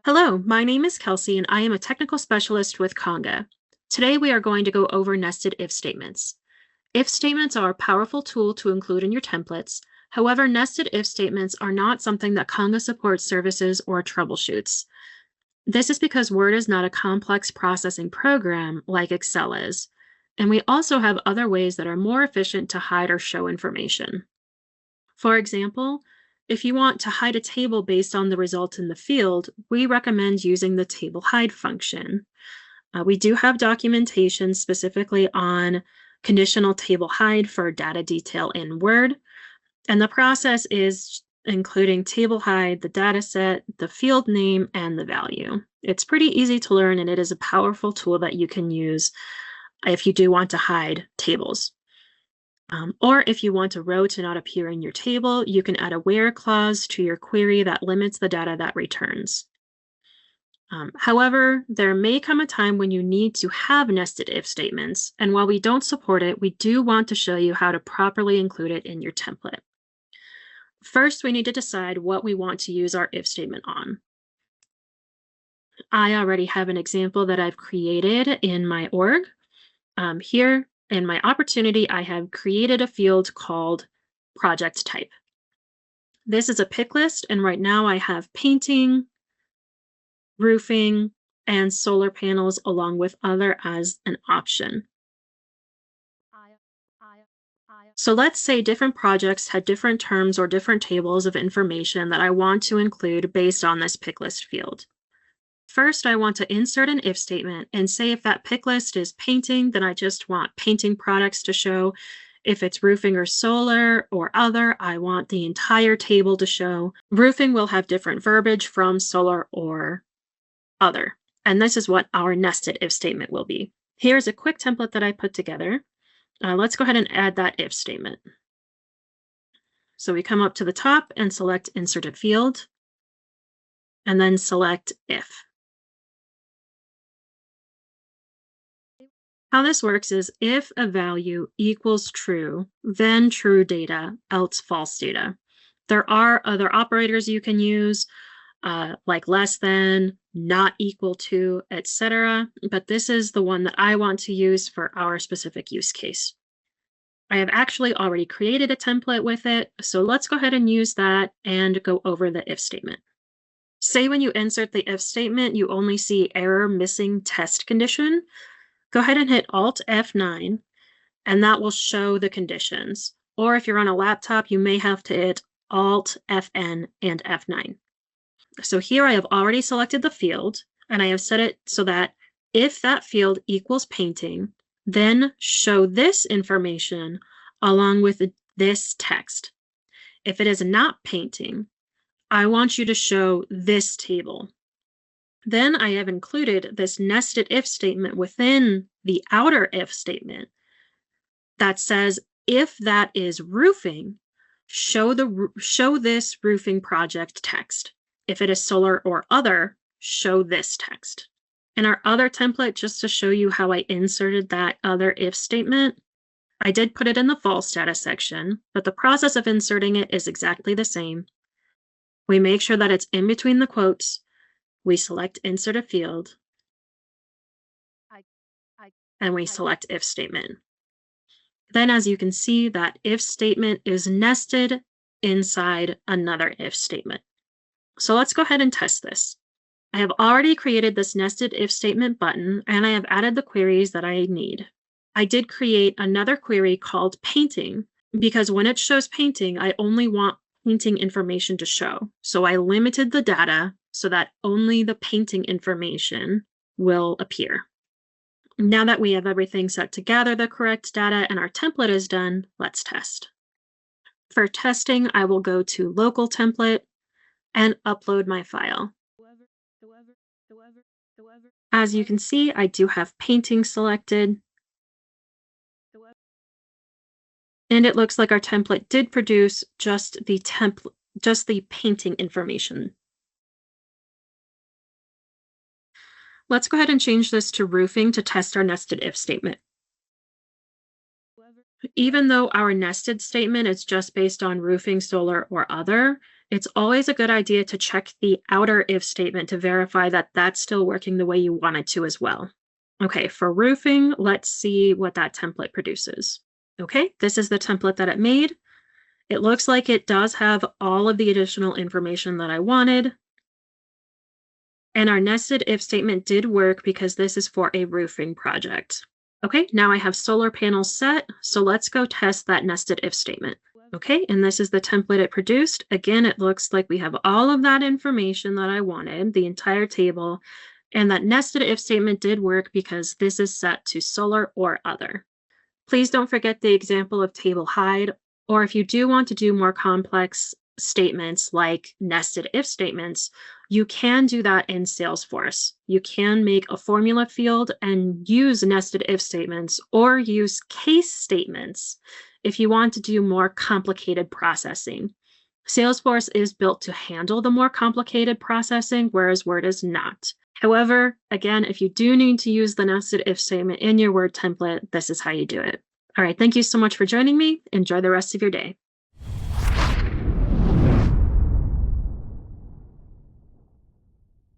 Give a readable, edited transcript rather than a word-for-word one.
Hello, my name is Kelsey and I am a technical specialist with Conga. Today we are going to go over nested if statements. If statements are a powerful tool to include in your templates. However, nested if statements are not something that Conga supports services or troubleshoots. This is because Word is not a complex processing program like Excel is, and we also have other ways that are more efficient to hide or show information. For example, if you want to hide a table based on the result in the field, we recommend using the table hide function. We do have documentation specifically on conditional table hide for data detail in Word, and the process is including table hide, the data set, the field name, and the value. It's pretty easy to learn, and it is a powerful tool that you can use if you do want to hide tables. Or if you want a row to not appear in your table, you can add a where clause to your query that limits the data that returns. However, there may come a time when you need to have nested if statements, and while we don't support it, we do want to show you how to properly include it in your template. First, we need to decide what we want to use our if statement on. I already have an example that I've created in my org. Here in my opportunity, I have created a field called project type. This is a pick list, and right now I have painting, roofing, and solar panels along with other as an option. So let's say different projects had different terms or different tables of information that I want to include based on this pick list field. First, I want to insert an if statement and say if that pick list is painting, then I just want painting products to show. If it's roofing or solar or other, I want the entire table to show. Roofing will have different verbiage from solar or other. And this is what our nested if statement will be. Here's a quick template that I put together. Let's go ahead and add that if statement. So we come up to the top and select insert a field, and then select if. How this works is if a value equals true, then true data, else false data. There are other operators you can use, like less than, not equal to, etc. But this is the one that I want to use for our specific use case. I have actually already created a template with it, so let's go ahead and use that and go over the if statement. Say when you insert the if statement, you only see error missing test condition. Go ahead and hit Alt F9, and that will show the conditions. Or if you're on a laptop, you may have to hit Alt Fn and F9. So here I have already selected the field, and I have set it so that if that field equals painting, then show this information along with this text. If it is not painting, I want you to show this table. Then I have included this nested if statement within the outer if statement that says if that is roofing, show this roofing project text. If it is solar or other, show this text. In our other template, just to show you how I inserted that other if statement, I did put it in the false data section, but the process of inserting it is exactly the same. We make sure that it's in between the quotes. We select insert a field, and we select if statement. Then as you can see, that if statement is nested inside another if statement. So let's go ahead and test this. I have already created this nested if statement button, and I have added the queries that I need. I did create another query called painting, because when it shows painting, I only want painting information to show. So I limited the data so that only the painting information will appear. Now that we have everything set to gather the correct data and our template is done, let's test. For testing, I will go to Local Template and upload my file. As you can see, I do have painting selected. And it looks like our template did produce just the painting information. Let's go ahead and change this to roofing to test our nested if statement. Even though our nested statement is just based on roofing, solar, or other, It's always a good idea to check the outer if statement to verify that that's still working the way you want it to as well. Okay, for roofing, let's see what that template produces. Okay, this is the template that it made. It looks like it does have all of the additional information that I wanted. And our nested if statement did work because this is for a roofing project. Okay, now I have solar panels set, so let's go test that nested if statement. Okay, and this is the template it produced. Again, it looks like we have all of that information that I wanted, the entire table, and that nested if statement did work because this is set to solar or other. Please don't forget the example of table hide, or if you do want to do more complex statements like nested if statements, you can do that in Salesforce. You can make a formula field and use nested if statements or use case statements if you want to do more complicated processing. Salesforce is built to handle the more complicated processing, whereas Word is not. However, again, if you do need to use the nested if statement in your Word template, this is how you do it. All right, thank you so much for joining me. Enjoy the rest of your day.